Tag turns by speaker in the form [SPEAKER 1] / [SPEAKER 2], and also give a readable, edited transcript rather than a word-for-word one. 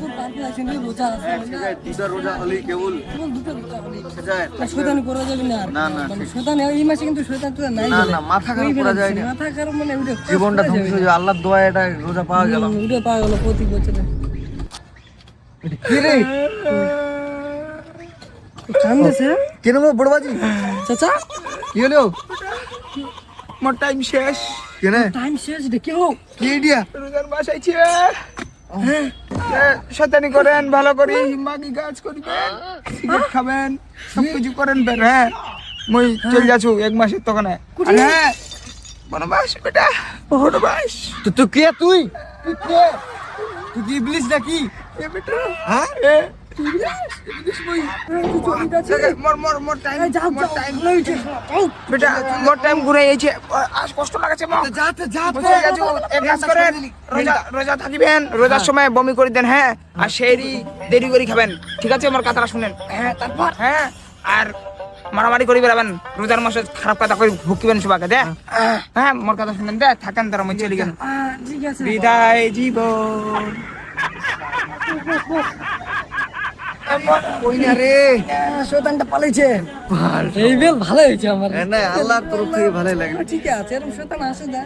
[SPEAKER 1] খুব পারফেক্ট আছে রে রোজা আছে
[SPEAKER 2] দুটা রোজা হলেই কেবল
[SPEAKER 1] দুটো রোজা হলি
[SPEAKER 2] যায়
[SPEAKER 1] শয়তানি করা যাবে না আর
[SPEAKER 2] না, না,
[SPEAKER 1] মানে শয়তানি এই মাসে কিন্তু শয়তান তো নাই
[SPEAKER 2] না, না, মাথা খারাপ করা যায় না।
[SPEAKER 1] মাথা খারাপ মানে ওটা
[SPEAKER 2] জীবনটা ধ্বংস হয়ে যাবে আল্লাহর দোয়ায় এটা রোজা পাওয়া গেল
[SPEAKER 1] ওটা পাওয়া গেল প্রতি বছরে
[SPEAKER 2] কি রে
[SPEAKER 1] কান্দেছে
[SPEAKER 2] কেন বড় বাজি
[SPEAKER 1] চাচা
[SPEAKER 2] কি হলো
[SPEAKER 3] মোর টাইম শেষ
[SPEAKER 2] কেন
[SPEAKER 1] টাইম শেষ দেখো
[SPEAKER 2] কি আইডিয়া
[SPEAKER 3] রোজার মাস আইছে শয়তানি করেন ভালো করি মাগি গাছ করিবেন সিগারেট খাবেন সব কিছু করেন বের হ্যাঁ মই চল যাচ্ছু এক মাসের তখনে হ্যাঁ বনবাস বেটা বনবাস
[SPEAKER 2] তো তুই কে তুই তুই কে তুই কি ইবলিস নাকি
[SPEAKER 3] এ বেটা
[SPEAKER 2] হ্যাঁ
[SPEAKER 3] এ মোর টাইম বেটা মোর টাইম ঘুরে গেছে আজ কষ্ট লাগাছে মা
[SPEAKER 2] যাতে যা
[SPEAKER 3] এক কাজ করেন রোজা থাকিবেন রোজার সময় বমি করে দেন হ্যাঁ আর সেই দেরি করে খাবেন ঠিক আছে আমার কথাটা শুনেন হ্যাঁ তারপর হ্যাঁ আর মারামারি করে বেড়াবেন রোজার মাসে খারাপ কথা করে ভুকিবেন সবাইকে দে হ্যাঁ মোর কথা শুনেন দে থাকেন তারা মই চলে গেল
[SPEAKER 1] ঠিক আছে
[SPEAKER 3] বিদায় জীবন
[SPEAKER 2] কই না রে
[SPEAKER 1] শয়তানটা পালাইছে এই বেল ভালো হয়েছে আমার
[SPEAKER 2] না আল্লাহর তরফ থেকে ভালোই লাগে
[SPEAKER 1] ঠিক আছে এরকম শয়তান আসে না